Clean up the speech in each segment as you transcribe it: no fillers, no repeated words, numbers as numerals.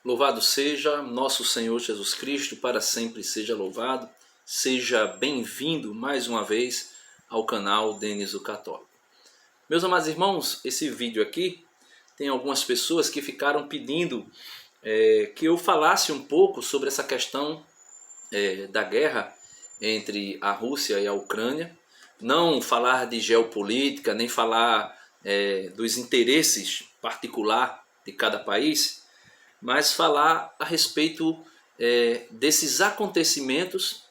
Louvado seja nosso Senhor Jesus Cristo, para sempre seja louvado. Seja bem-vindo mais uma vez ao canal Denis o Católico. Meus amados irmãos, esse vídeo aqui tem algumas pessoas que ficaram pedindo que eu falasse um pouco sobre essa questão da guerra entre a Rússia e a Ucrânia. Não falar de geopolítica, nem falar dos interesses particular de cada país, mas falar a respeito desses acontecimentos,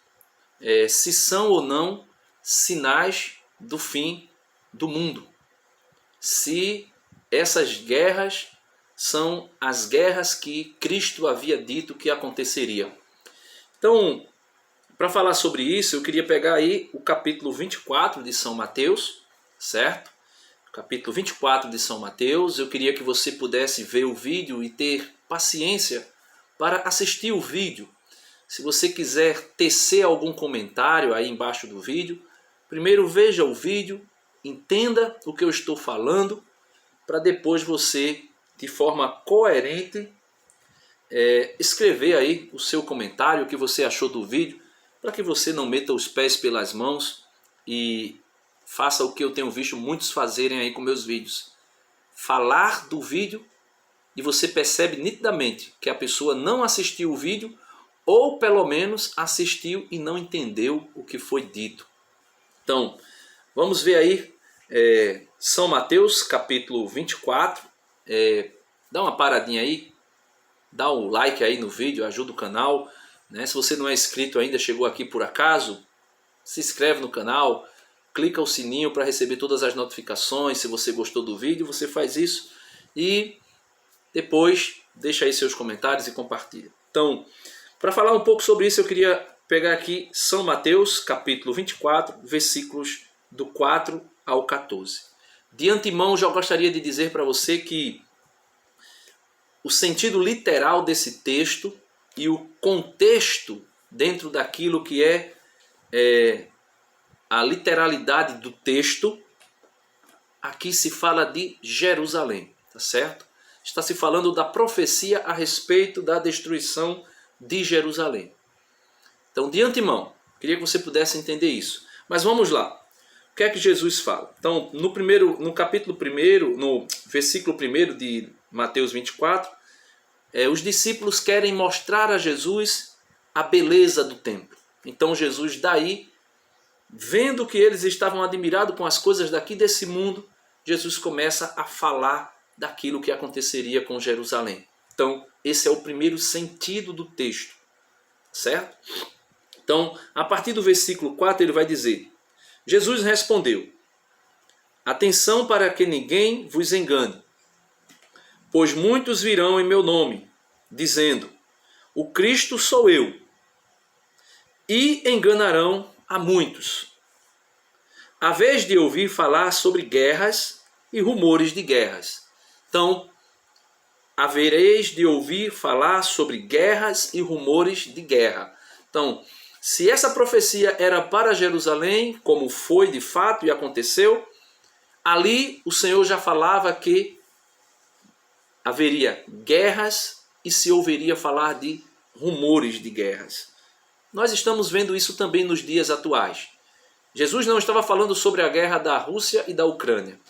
se são ou não sinais do fim do mundo. Se essas guerras são as guerras que Cristo havia dito que aconteceriam. Então, para falar sobre isso, eu queria pegar aí o capítulo 24 de São Mateus, certo? Capítulo 24 de São Mateus. Eu queria que você pudesse ver o vídeo e ter paciência para assistir o vídeo. Se você quiser tecer algum comentário aí embaixo do vídeo, primeiro veja o vídeo, entenda o que eu estou falando, para depois você, de forma coerente, escrever aí o seu comentário, o que você achou do vídeo, para que você não meta os pés pelas mãos e faça o que eu tenho visto muitos fazerem aí com meus vídeos. Falar do vídeo e você percebe nitidamente que a pessoa não assistiu o vídeo ou pelo menos assistiu e não entendeu o que foi dito. Então, vamos ver aí São Mateus capítulo 24. Dá uma paradinha aí, dá um like aí no vídeo, ajuda o canal, né? Se você não é inscrito ainda, chegou aqui por acaso, se inscreve no canal, clica o sininho para receber todas as notificações. Se você gostou do vídeo, você faz isso e depois deixa aí seus comentários e compartilha. Então, para falar um pouco sobre isso, eu queria pegar aqui São Mateus capítulo 24, versículos do 4 ao 14. De antemão, já gostaria de dizer para você que o sentido literal desse texto e o contexto dentro daquilo que é a literalidade do texto, aqui se fala de Jerusalém, tá certo? Está se falando da profecia a respeito da destruição de Jerusalém. Então, de antemão, queria que você pudesse entender isso. Mas vamos lá. O que é que Jesus fala? Então, no capítulo 1, no versículo 1 de Mateus 24, os discípulos querem mostrar a Jesus a beleza do templo. Então, Jesus daí, vendo que eles estavam admirados com as coisas daqui desse mundo, Jesus começa a falar daquilo que aconteceria com Jerusalém. Então, esse é o primeiro sentido do texto, certo? Então, a partir do versículo 4, ele vai dizer: Jesus respondeu: atenção para que ninguém vos engane, pois muitos virão em meu nome, dizendo: o Cristo sou eu, e enganarão a muitos. A vez de ouvir falar sobre guerras e rumores de guerras. Então, havereis de ouvir falar sobre guerras e rumores de guerra. Então, se essa profecia era para Jerusalém, como foi de fato e aconteceu, ali o Senhor já falava que haveria guerras e se ouviria falar de rumores de guerras. Nós estamos vendo isso também nos dias atuais. Jesus não estava falando sobre a guerra da Rússia e da Ucrânia.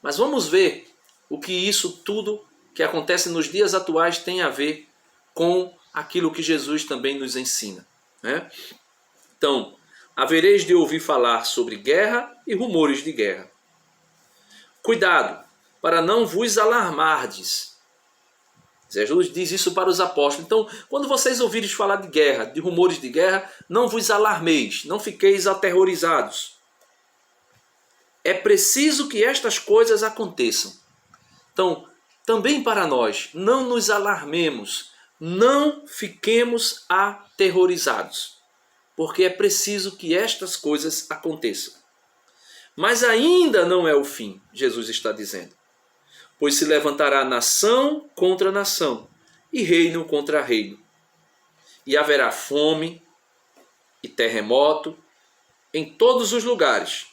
Mas vamos ver o que isso tudo que acontece nos dias atuais tem a ver com aquilo que Jesus também nos ensina, né? Então, havereis de ouvir falar sobre guerra e rumores de guerra. Cuidado, para não vos alarmardes. Jesus diz isso para os apóstolos. Então, quando vocês ouvirem falar de guerra, de rumores de guerra, não vos alarmeis, não fiqueis aterrorizados. É preciso que estas coisas aconteçam. Então, também para nós, não nos alarmemos, não fiquemos aterrorizados, porque é preciso que estas coisas aconteçam. Mas ainda não é o fim, Jesus está dizendo. Pois se levantará nação contra nação, e reino contra reino. E haverá fome e terremoto em todos os lugares.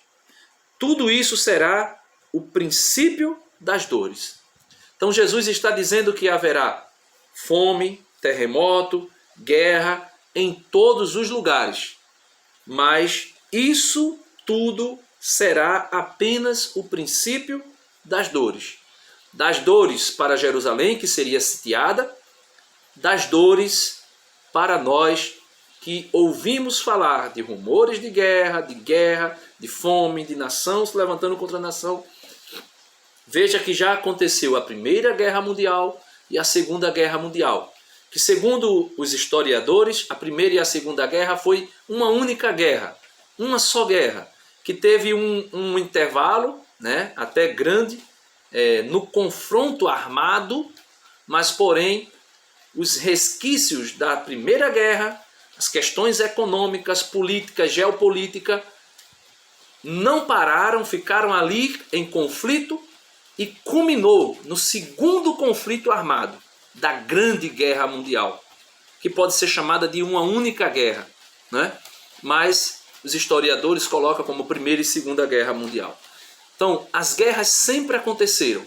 Tudo isso será o princípio das dores. Então Jesus está dizendo que haverá fome, terremoto, guerra em todos os lugares. Mas isso tudo será apenas o princípio das dores. Das dores para Jerusalém, que seria sitiada, das dores para nós que ouvimos falar de rumores de guerra, de fome, de nação se levantando contra a nação. Veja que já aconteceu a Primeira Guerra Mundial e a Segunda Guerra Mundial, que segundo os historiadores, a Primeira e a Segunda Guerra foi uma única guerra, uma só guerra, que teve um intervalo, né, até grande, no confronto armado, mas porém os resquícios da Primeira Guerra, as questões econômicas, políticas, geopolítica, não pararam, ficaram ali em conflito e culminou no segundo conflito armado da Grande Guerra Mundial, que pode ser chamada de uma única guerra, né? Mas os historiadores colocam como Primeira e Segunda Guerra Mundial. Então, as guerras sempre aconteceram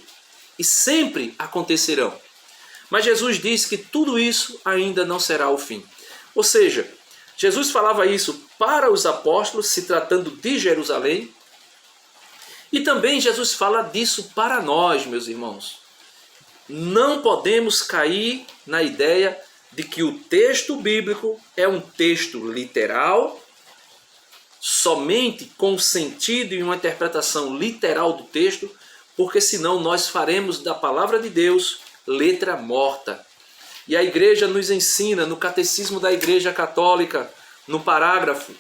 e sempre acontecerão. Mas Jesus diz que tudo isso ainda não será o fim. Ou seja, Jesus falava isso para os apóstolos, se tratando de Jerusalém, e também Jesus fala disso para nós, meus irmãos. Não podemos cair na ideia de que o texto bíblico é um texto literal, somente com sentido e uma interpretação literal do texto, porque senão nós faremos da palavra de Deus letra morta. E a igreja nos ensina, no Catecismo da Igreja Católica, no parágrafo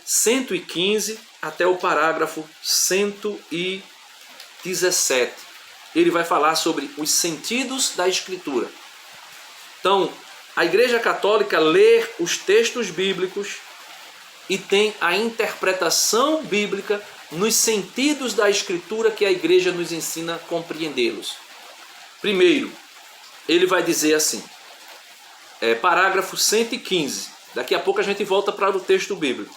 115 até o parágrafo 117. Ele vai falar sobre os sentidos da Escritura. Então, a Igreja Católica lê os textos bíblicos e tem a interpretação bíblica nos sentidos da Escritura que a Igreja nos ensina a compreendê-los. Primeiro, ele vai dizer assim, parágrafo 115, daqui a pouco a gente volta para o texto bíblico.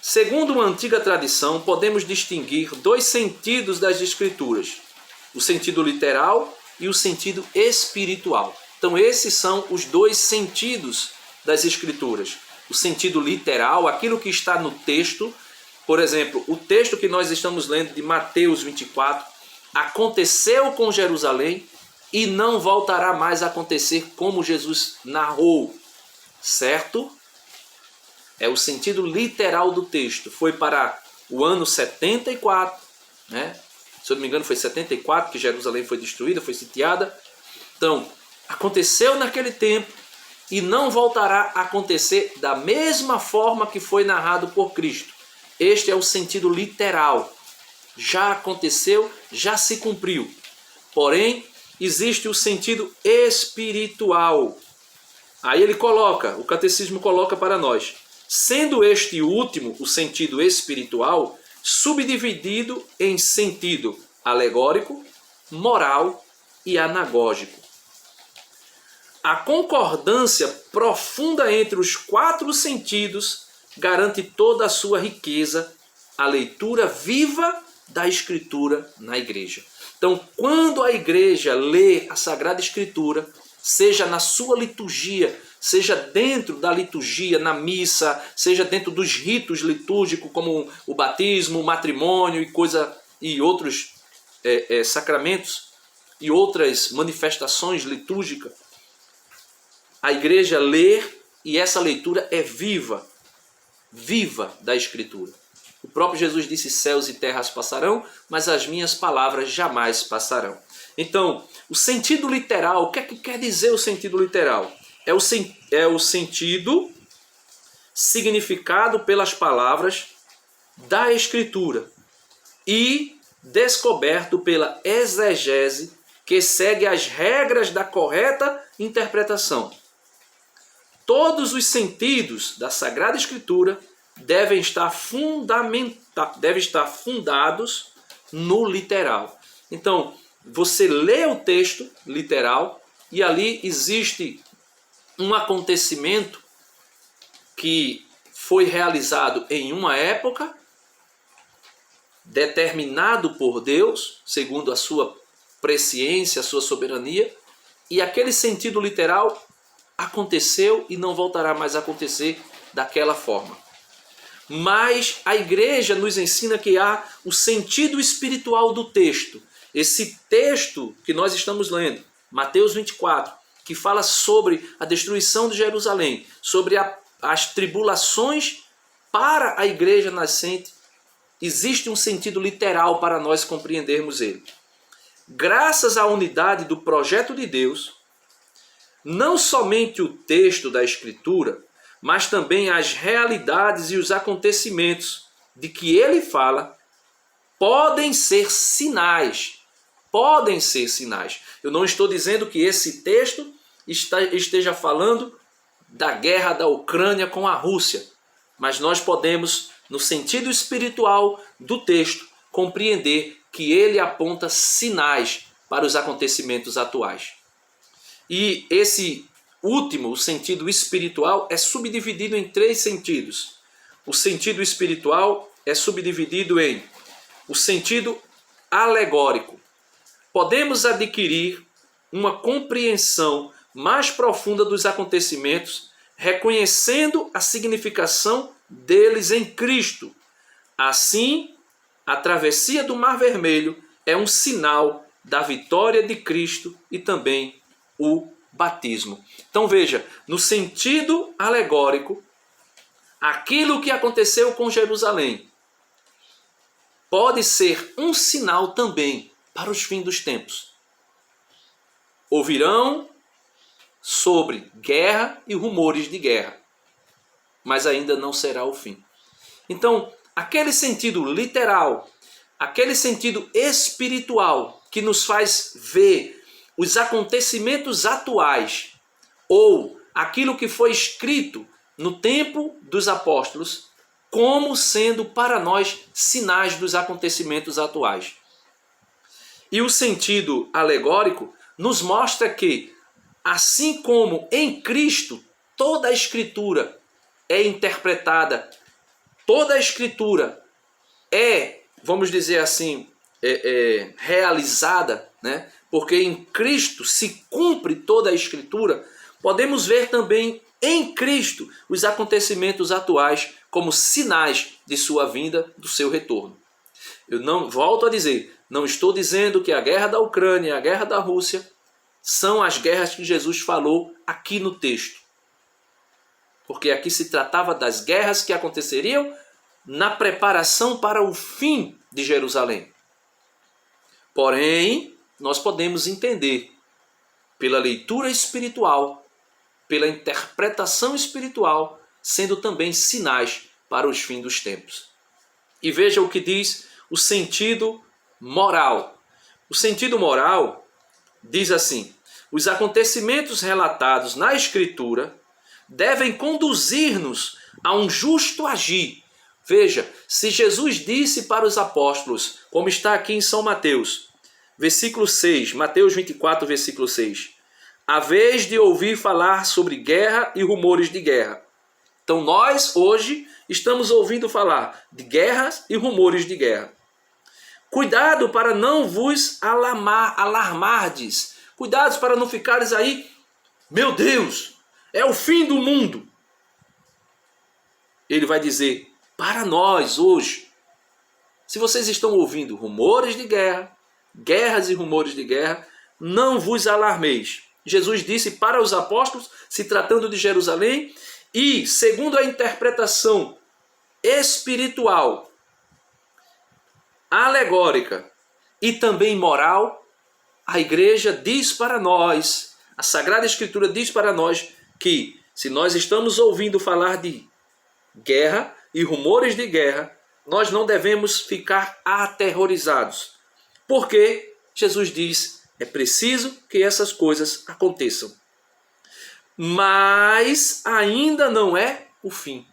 Segundo uma antiga tradição, podemos distinguir dois sentidos das Escrituras, o sentido literal e o sentido espiritual. Então esses são os dois sentidos das Escrituras. O sentido literal, aquilo que está no texto, por exemplo, o texto que nós estamos lendo de Mateus 24, aconteceu com Jerusalém e não voltará mais a acontecer como Jesus narrou, certo? É o sentido literal do texto. Foi para o ano 74, né? Se eu não me engano foi 74 que Jerusalém foi destruída, foi sitiada. Então, aconteceu naquele tempo e não voltará a acontecer da mesma forma que foi narrado por Cristo. Este é o sentido literal. Já aconteceu, já se cumpriu. Porém, existe o sentido espiritual. Aí ele coloca, o catecismo coloca para nós, sendo este último, o sentido espiritual, subdividido em sentido alegórico, moral e anagógico. A concordância profunda entre os quatro sentidos garante toda a sua riqueza, a leitura viva da Escritura na igreja. Então, quando a igreja lê a Sagrada Escritura, seja na sua liturgia, seja dentro da liturgia, na missa, seja dentro dos ritos litúrgicos, como o batismo, o matrimônio e outros sacramentos e outras manifestações litúrgicas, a igreja lê e essa leitura é viva da Escritura. O próprio Jesus disse, céus e terras passarão, mas as minhas palavras jamais passarão. Então, o sentido literal, o que é que quer dizer o sentido literal? É o sentido significado pelas palavras da Escritura e descoberto pela exegese que segue as regras da correta interpretação. Todos os sentidos da Sagrada Escritura devem estar fundados no literal. Então, você lê o texto literal e ali existe um acontecimento que foi realizado em uma época, determinado por Deus, segundo a sua presciência, a sua soberania, e aquele sentido literal aconteceu e não voltará mais a acontecer daquela forma. Mas a igreja nos ensina que há o sentido espiritual do texto. Esse texto que nós estamos lendo, Mateus 24, que fala sobre a destruição de Jerusalém, sobre as tribulações para a igreja nascente, existe um sentido literal para nós compreendermos ele. Graças à unidade do projeto de Deus, não somente o texto da Escritura, mas também as realidades e os acontecimentos de que ele fala podem ser sinais. Podem ser sinais. Eu não estou dizendo que esse texto esteja falando da guerra da Ucrânia com a Rússia, mas nós podemos, no sentido espiritual do texto, compreender que ele aponta sinais para os acontecimentos atuais. E esse último, o sentido espiritual, é subdividido em 3 sentidos. O sentido espiritual é subdividido em o sentido alegórico. Podemos adquirir uma compreensão mais profunda dos acontecimentos, reconhecendo a significação deles em Cristo. Assim, a travessia do Mar Vermelho é um sinal da vitória de Cristo e também o batismo. Então veja, no sentido alegórico, aquilo que aconteceu com Jerusalém pode ser um sinal também para os fins dos tempos. Ouvirão sobre guerra e rumores de guerra, mas ainda não será o fim. Então, aquele sentido literal, aquele sentido espiritual que nos faz ver os acontecimentos atuais ou aquilo que foi escrito no tempo dos apóstolos como sendo para nós sinais dos acontecimentos atuais. E o sentido alegórico nos mostra que, assim como em Cristo toda a Escritura é interpretada, toda a Escritura é, vamos dizer assim, realizada, né? Porque em Cristo se cumpre toda a Escritura, podemos ver também em Cristo os acontecimentos atuais como sinais de sua vinda, do seu retorno. Eu não volto a dizer, não estou dizendo que a guerra da Ucrânia e a guerra da Rússia são as guerras que Jesus falou aqui no texto. Porque aqui se tratava das guerras que aconteceriam na preparação para o fim de Jerusalém. Porém, nós podemos entender pela leitura espiritual, pela interpretação espiritual, sendo também sinais para os fins dos tempos. E veja o que diz o sentido moral. O sentido moral diz assim: os acontecimentos relatados na Escritura devem conduzir-nos a um justo agir. Veja, se Jesus disse para os apóstolos, como está aqui em São Mateus, versículo 6, Mateus 24, versículo 6, a vez de ouvir falar sobre guerra e rumores de guerra. Então nós hoje estamos ouvindo falar de guerras e rumores de guerra. Cuidado para não vos alarmardes. Cuidado para não ficares aí, meu Deus, é o fim do mundo. Ele vai dizer, para nós hoje, se vocês estão ouvindo rumores de guerra, guerras e rumores de guerra, não vos alarmeis. Jesus disse para os apóstolos, se tratando de Jerusalém, e segundo a interpretação espiritual, alegórica e também moral, a igreja diz para nós, a Sagrada Escritura diz para nós que se nós estamos ouvindo falar de guerra e rumores de guerra, nós não devemos ficar aterrorizados. Porque Jesus diz, é preciso que essas coisas aconteçam. Mas ainda não é o fim.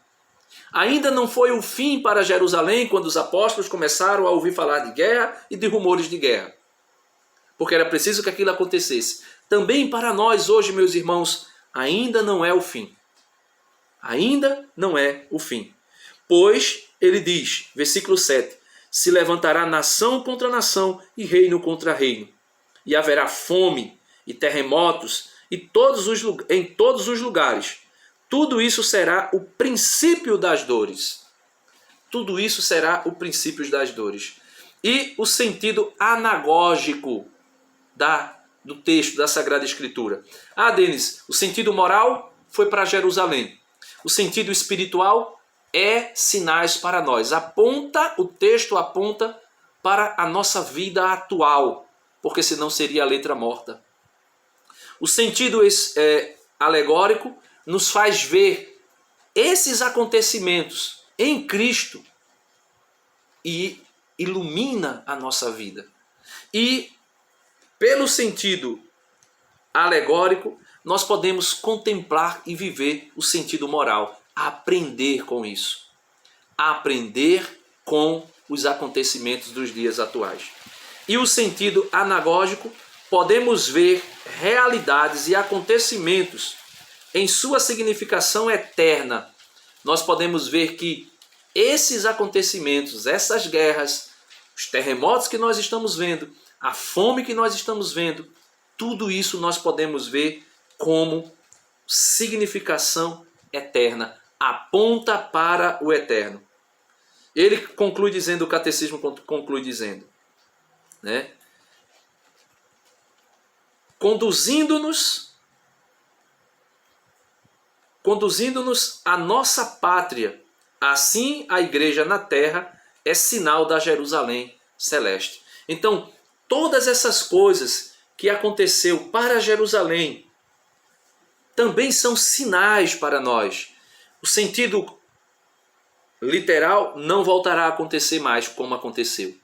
Ainda não foi o fim para Jerusalém quando os apóstolos começaram a ouvir falar de guerra e de rumores de guerra. Porque era preciso que aquilo acontecesse. Também para nós hoje, meus irmãos, ainda não é o fim. Ainda não é o fim. Pois, ele diz, versículo 7, se levantará nação contra nação e reino contra reino. E haverá fome e terremotos em todos os lugares. Tudo isso será o princípio das dores. Tudo isso será o princípio das dores. E o sentido anagógico do texto da Sagrada Escritura. Denis, o sentido moral foi para Jerusalém. O sentido espiritual é sinais para nós. O texto aponta para a nossa vida atual, porque senão seria a letra morta. O sentido alegórico nos faz ver esses acontecimentos em Cristo e ilumina a nossa vida. E pelo sentido alegórico, nós podemos contemplar e viver o sentido moral, aprender com isso, aprender com os acontecimentos dos dias atuais. E o sentido anagógico, podemos ver realidades e acontecimentos em sua significação eterna. Nós podemos ver que esses acontecimentos, essas guerras, os terremotos que nós estamos vendo, a fome que nós estamos vendo, tudo isso nós podemos ver como significação eterna, aponta para o eterno. Ele conclui dizendo, o catecismo conclui dizendo, né? Conduzindo-nos à nossa pátria, assim a igreja na terra é sinal da Jerusalém celeste. Então, todas essas coisas que aconteceu para Jerusalém também são sinais para nós. O sentido literal não voltará a acontecer mais como aconteceu.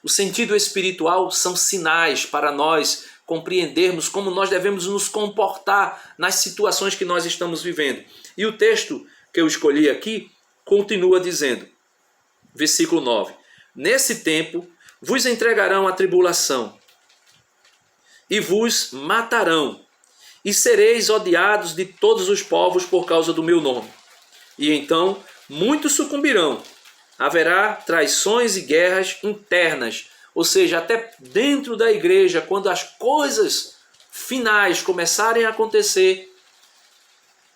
O sentido espiritual são sinais para nós compreendermos como nós devemos nos comportar nas situações que nós estamos vivendo. E o texto que eu escolhi aqui continua dizendo, versículo 9: Nesse tempo vos entregarão a tribulação e vos matarão, e sereis odiados de todos os povos por causa do meu nome. E então muitos sucumbirão. Haverá traições e guerras internas, ou seja, até dentro da igreja, quando as coisas finais começarem a acontecer,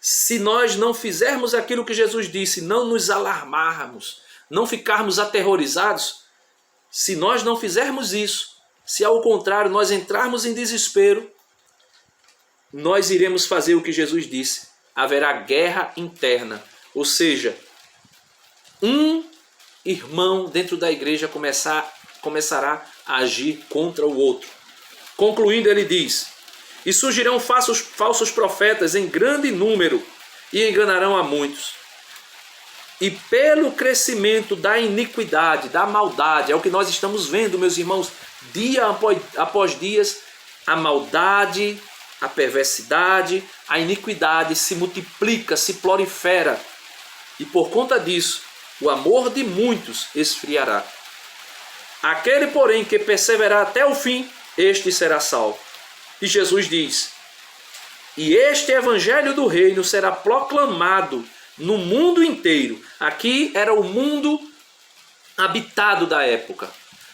se nós não fizermos aquilo que Jesus disse, não nos alarmarmos, não ficarmos aterrorizados, se nós não fizermos isso, se ao contrário nós entrarmos em desespero, nós iremos fazer o que Jesus disse. Haverá guerra interna, ou seja, um irmão dentro da igreja começará a agir contra o outro. Concluindo, ele diz: E surgirão falsos profetas em grande número e enganarão a muitos. E pelo crescimento da iniquidade, da maldade, é o que nós estamos vendo, meus irmãos, dia após dia, a maldade, a perversidade, a iniquidade se multiplica, se prolifera. E por conta disso, o amor de muitos esfriará. Aquele, porém, que perseverar até o fim, este será salvo. E Jesus diz: E este evangelho do reino será proclamado no mundo inteiro. Aqui era o mundo habitado da época.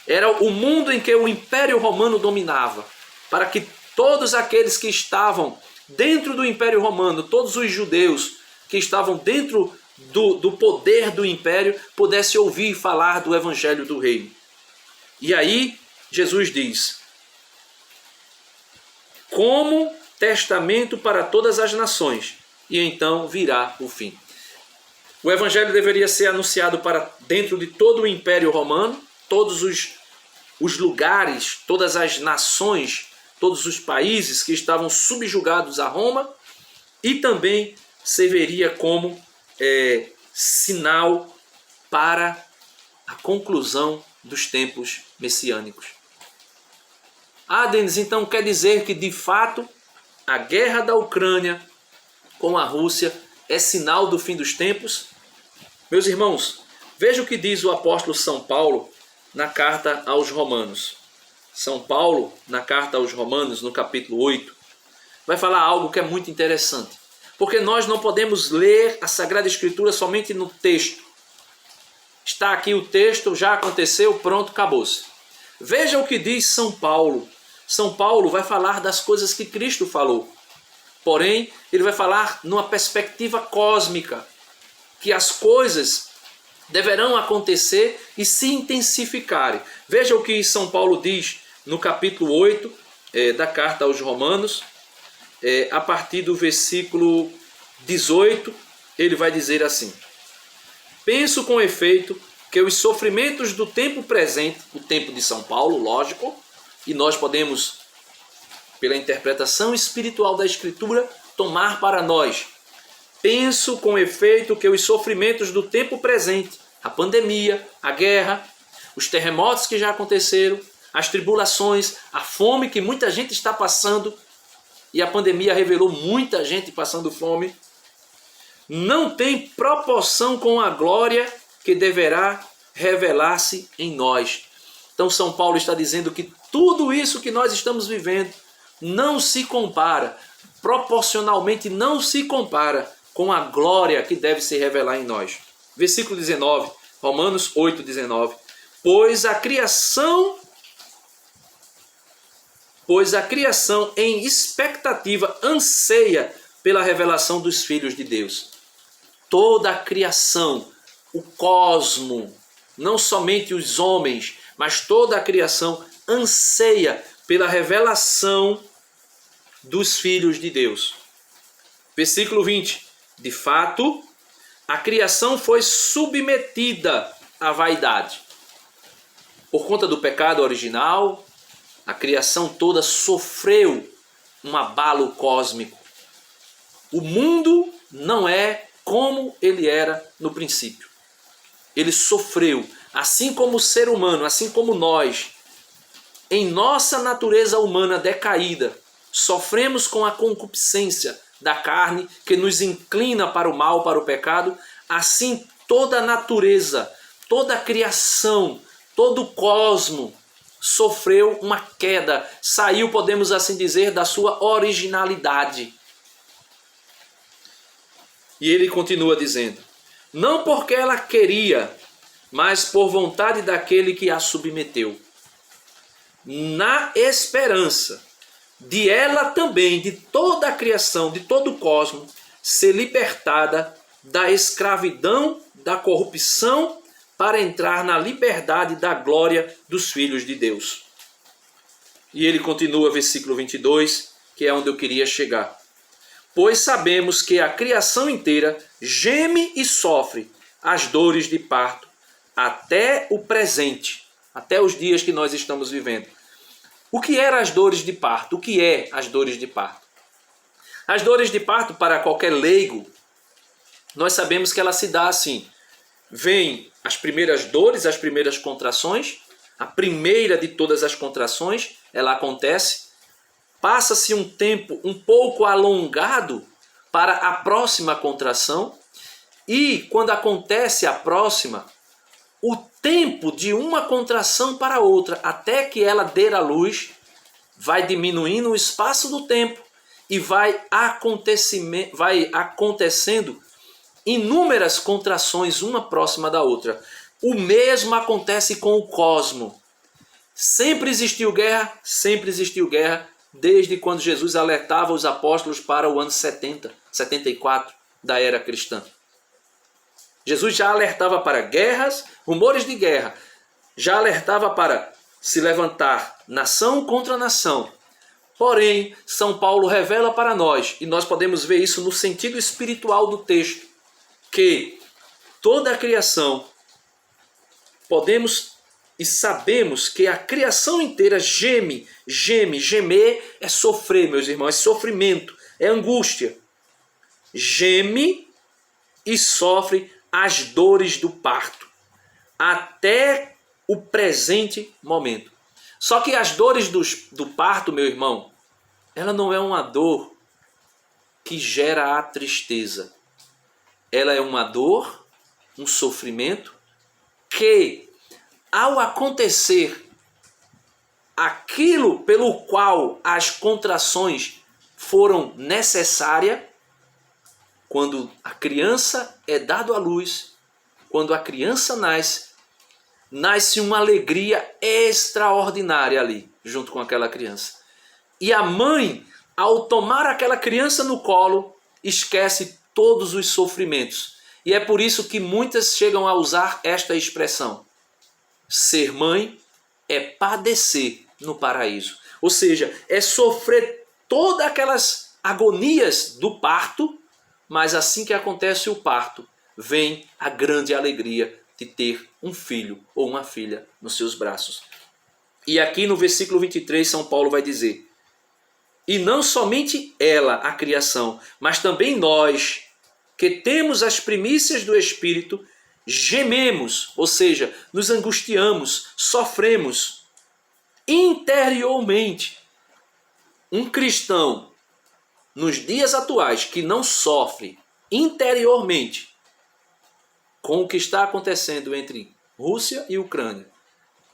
Era o mundo em que o Império Romano dominava. Para que todos aqueles que estavam dentro do Império Romano, todos os judeus que estavam dentro do poder do Império, pudessem ouvir falar do evangelho do reino. E aí Jesus diz: como testamento para todas as nações, e então virá o fim. O evangelho deveria ser anunciado para dentro de todo o Império Romano, todos os lugares, todas as nações, todos os países que estavam subjugados a Roma, e também serviria como sinal para a conclusão dos tempos messiânicos. Denis, então quer dizer que de fato a guerra da Ucrânia com a Rússia é sinal do fim dos tempos? Meus irmãos, veja o que diz o apóstolo São Paulo na carta aos Romanos. São Paulo, na carta aos Romanos, no capítulo 8, vai falar algo que é muito interessante. Porque nós não podemos ler a Sagrada Escritura somente no texto. Está aqui o texto, já aconteceu, pronto, acabou-se. Veja o que diz São Paulo São Paulo vai falar das coisas que Cristo falou. Porém, ele vai falar numa perspectiva cósmica, que as coisas deverão acontecer e se intensificarem. Veja o que São Paulo diz no capítulo 8 da carta aos Romanos, a partir do versículo 18, ele vai dizer assim: penso com efeito que os sofrimentos do tempo presente, o tempo de São Paulo, lógico, e nós podemos, pela interpretação espiritual da Escritura, tomar para nós. Penso com efeito que os sofrimentos do tempo presente, a pandemia, a guerra, os terremotos que já aconteceram, as tribulações, a fome que muita gente está passando, e a pandemia revelou muita gente passando fome, não tem proporção com a glória que deverá revelar-se em nós. Então São Paulo está dizendo que tudo isso que nós estamos vivendo não se compara, proporcionalmente não se compara com a glória que deve se revelar em nós. Versículo 19, Romanos 8, 19. Pois a criação em expectativa anseia pela revelação dos filhos de Deus. Toda a criação, o cosmo, não somente os homens, mas toda a criação anseia pela revelação dos filhos de Deus. Versículo 20. De fato, a criação foi submetida à vaidade. Por conta do pecado original, a criação toda sofreu um abalo cósmico. O mundo não é como ele era no princípio. Ele sofreu, assim como o ser humano, assim como nós, em nossa natureza humana decaída, sofremos com a concupiscência da carne que nos inclina para o mal, para o pecado. Assim toda a natureza, toda a criação, todo o cosmo sofreu uma queda, saiu, podemos assim dizer, da sua originalidade. E ele continua dizendo: não porque ela queria, mas por vontade daquele que a submeteu, na esperança de ela também, de toda a criação, de todo o cosmo, ser libertada da escravidão, da corrupção, para entrar na liberdade da glória dos filhos de Deus. E ele continua, versículo 22, que é onde eu queria chegar. Pois sabemos que a criação inteira geme e sofre as dores de parto até o presente, até os dias que nós estamos vivendo. O que eram as dores de parto? O que é as dores de parto? As dores de parto, para qualquer leigo, nós sabemos que ela se dá assim. Vêm as primeiras dores, as primeiras contrações. A primeira de todas as contrações, ela acontece. Passa-se um tempo um pouco alongado para a próxima contração. E quando acontece a próxima, o tempo de uma contração para outra, até que ela dê à luz, vai diminuindo o espaço do tempo e vai acontecendo inúmeras contrações, uma próxima da outra. O mesmo acontece com o cosmo. Sempre existiu guerra, desde quando Jesus alertava os apóstolos para o ano 70, 74 da era cristã. Jesus já alertava para guerras, rumores de guerra, já alertava para se levantar nação contra nação. Porém, São Paulo revela para nós, e nós podemos ver isso no sentido espiritual do texto, que toda a criação, podemos e sabemos que a criação inteira geme. Gemer é sofrer, meus irmãos, é sofrimento, é angústia. Geme e sofre as dores do parto, até o presente momento. Só que as dores do parto, meu irmão, ela não é uma dor que gera a tristeza. Ela é uma dor, um sofrimento, que ao acontecer aquilo pelo qual as contrações foram necessárias, quando a criança é dada à luz, quando a criança nasce uma alegria extraordinária ali. junto com aquela criança. E a mãe, ao tomar aquela criança no colo, esquece todos os sofrimentos. E é por isso que muitas chegam a usar esta expressão. Ser mãe é padecer no paraíso. Ou seja, é sofrer todas aquelas agonias do parto, mas assim que acontece o parto, vem a grande alegria de ter um filho ou uma filha nos seus braços. E aqui no versículo 23, São Paulo vai dizer: e não somente ela, a criação, mas também nós, que temos as primícias do Espírito, gememos, ou seja, nos angustiamos, sofremos interiormente. Um cristão, nos dias atuais, que não sofre interiormente com o que está acontecendo entre Rússia e Ucrânia,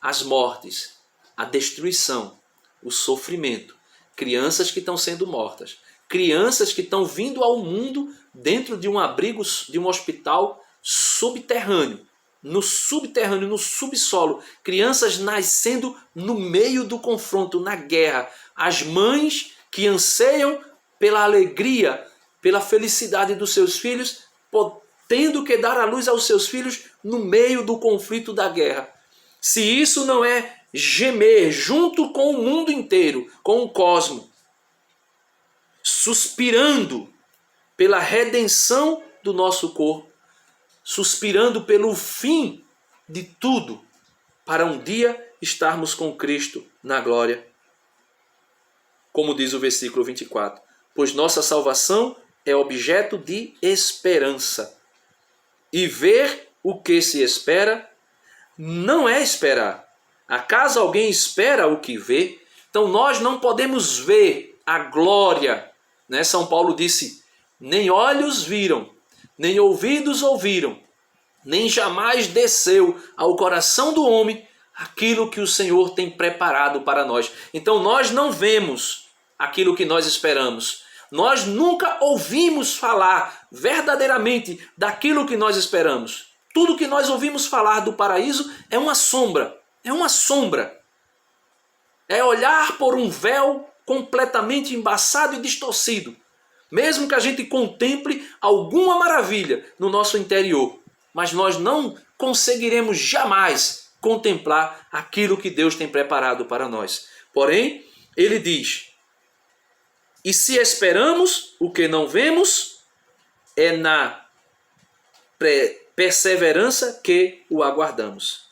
as mortes, a destruição, o sofrimento, crianças que estão sendo mortas, crianças que estão vindo ao mundo dentro de um abrigo, de um hospital subterrâneo, no subsolo, crianças nascendo no meio do confronto, na guerra, as mães que anseiam pela alegria, pela felicidade dos seus filhos, tendo que dar à luz aos seus filhos no meio do conflito da guerra. Se isso não é gemer junto com o mundo inteiro, com o cosmos, suspirando pela redenção do nosso corpo, suspirando pelo fim de tudo, para um dia estarmos com Cristo na glória. Como diz o versículo 24, pois nossa salvação é objeto de esperança. E ver o que se espera não é esperar. Acaso alguém espera o que vê? Então nós não podemos ver a glória, né? São Paulo disse, nem olhos viram, nem ouvidos ouviram, nem jamais desceu ao coração do homem aquilo que o Senhor tem preparado para nós. Então nós não vemos aquilo que nós esperamos. Nós nunca ouvimos falar verdadeiramente daquilo que nós esperamos. Tudo que nós ouvimos falar do paraíso é uma sombra. É uma sombra. É olhar por um véu completamente embaçado e distorcido. Mesmo que a gente contemple alguma maravilha no nosso interior. Mas nós não conseguiremos jamais contemplar aquilo que Deus tem preparado para nós. Porém, ele diz, e se esperamos o que não vemos, é na perseverança que o aguardamos.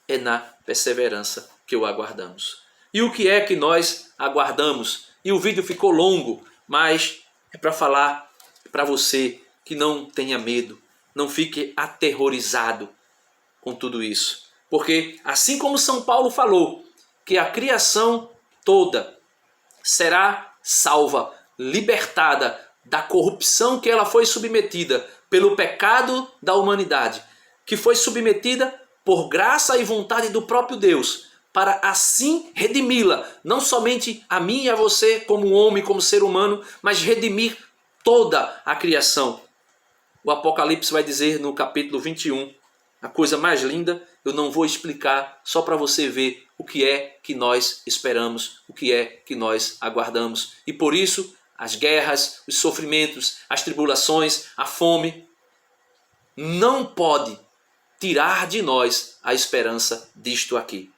É na perseverança que o aguardamos. E o que é que nós aguardamos? E o vídeo ficou longo, mas é para falar para você que não tenha medo, não fique aterrorizado com tudo isso. Porque assim como São Paulo falou, que a criação toda será salva, libertada da corrupção que ela foi submetida pelo pecado da humanidade, que foi submetida por graça e vontade do próprio Deus, para assim redimi-la, não somente a mim e a você como homem, como ser humano, mas redimir toda a criação. O Apocalipse vai dizer no capítulo 21, a coisa mais linda, eu não vou explicar, só para você ver o que é que nós esperamos, o que é que nós aguardamos. E por isso, as guerras, os sofrimentos, as tribulações, a fome, não pode tirar de nós a esperança disto aqui.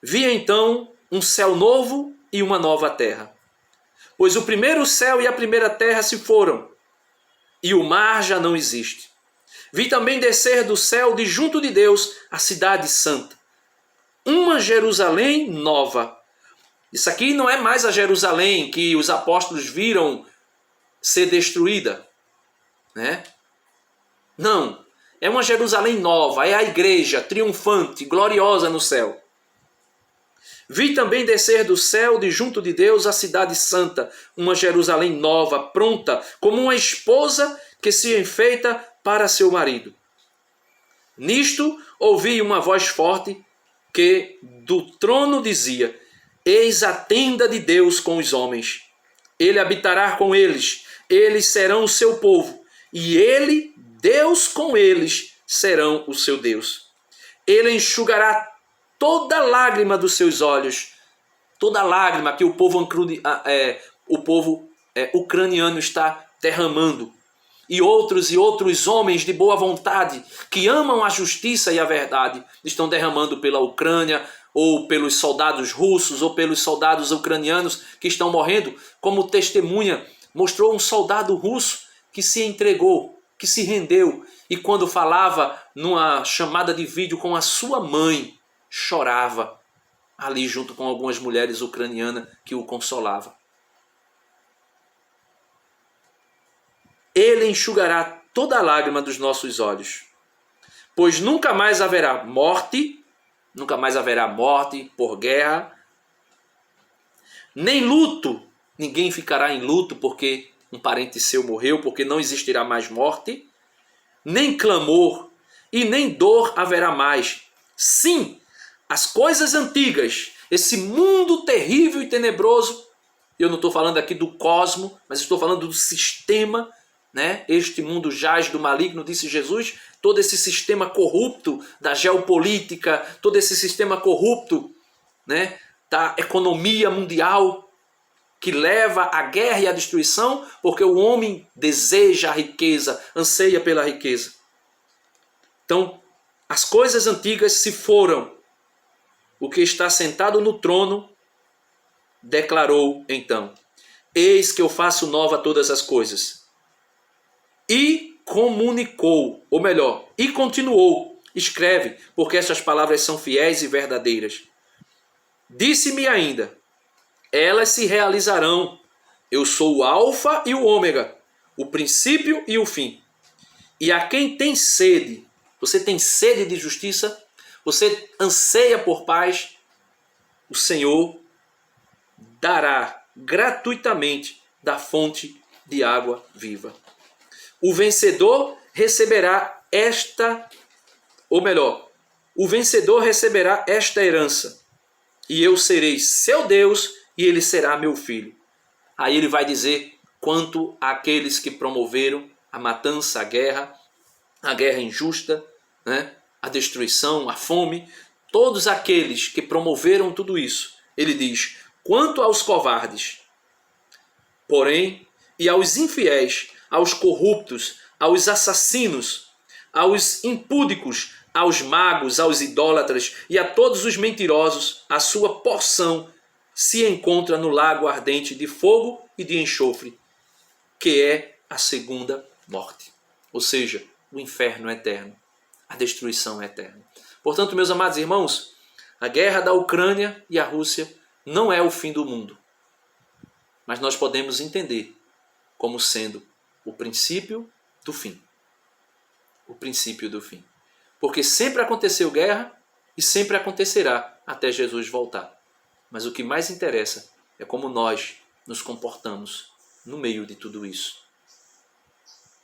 Vi então um céu novo e uma nova terra. Pois o primeiro céu e a primeira terra se foram, e o mar já não existe. Vi também descer do céu de junto de Deus a cidade santa, uma Jerusalém nova. Isso aqui não é mais a Jerusalém que os apóstolos viram ser destruída, né? Não, é uma Jerusalém nova, é a igreja triunfante, gloriosa no céu. Vi também descer do céu de junto de Deus a cidade santa, uma Jerusalém nova, pronta, como uma esposa que se enfeita para seu marido. Nisto ouvi uma voz forte que do trono dizia, eis a tenda de Deus com os homens. Ele habitará com eles, eles serão o seu povo, e ele, Deus com eles, serão o seu Deus. Ele enxugará toda lágrima dos seus olhos, toda lágrima que o povo ucraniano está derramando, e outros homens de boa vontade que amam a justiça e a verdade estão derramando pela Ucrânia, ou pelos soldados russos, ou pelos soldados ucranianos que estão morrendo, como testemunha mostrou um soldado russo que se entregou, que se rendeu, e quando falava numa chamada de vídeo com a sua mãe, chorava ali junto com algumas mulheres ucranianas que o consolavam. Ele enxugará toda a lágrima dos nossos olhos, pois nunca mais haverá morte por guerra, nem luto, ninguém ficará em luto porque um parente seu morreu, porque não existirá mais morte, nem clamor e nem dor haverá mais. Sim, as coisas antigas, esse mundo terrível e tenebroso, eu não estou falando aqui do cosmo, mas estou falando do sistema, né? Este mundo jaz do maligno, disse Jesus. Todo esse sistema corrupto da geopolítica, todo esse sistema corrupto, né, da economia mundial, que leva à guerra e à destruição, porque o homem deseja a riqueza, anseia pela riqueza. Então, as coisas antigas se foram. O que está sentado no trono declarou então: eis que eu faço nova todas as coisas. E comunicou, ou melhor, e continuou, escreve, porque estas palavras são fiéis e verdadeiras. Disse-me ainda: elas se realizarão. Eu sou o Alfa e o Ômega, o princípio e o fim. E a quem tem sede, você tem sede de justiça, você anseia por paz, o Senhor dará gratuitamente da fonte de água viva. O vencedor receberá o vencedor receberá esta herança, e eu serei seu Deus, e ele será meu filho. Aí ele vai dizer quanto àqueles que promoveram a matança, a guerra injusta, né? A destruição, a fome, todos aqueles que promoveram tudo isso. Ele diz: quanto aos covardes, porém, e aos infiéis, aos corruptos, aos assassinos, aos impúdicos, aos magos, aos idólatras e a todos os mentirosos, a sua porção se encontra no lago ardente de fogo e de enxofre, que é a segunda morte. Ou seja, o inferno eterno, a destruição eterna. Portanto, meus amados irmãos, a guerra da Ucrânia e a Rússia não é o fim do mundo, mas nós podemos entender como sendo o princípio do fim. O princípio do fim. Porque sempre aconteceu guerra e sempre acontecerá até Jesus voltar. Mas o que mais interessa é como nós nos comportamos no meio de tudo isso.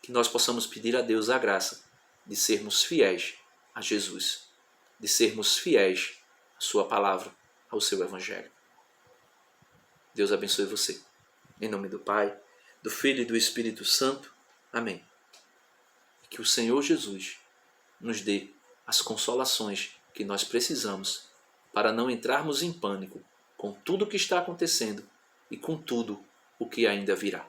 Que nós possamos pedir a Deus a graça de sermos fiéis a Jesus, de sermos fiéis à sua palavra, ao seu evangelho. Deus abençoe você. Em nome do Pai, do Filho e do Espírito Santo. Amém. Que o Senhor Jesus nos dê as consolações que nós precisamos para não entrarmos em pânico com tudo o que está acontecendo e com tudo o que ainda virá.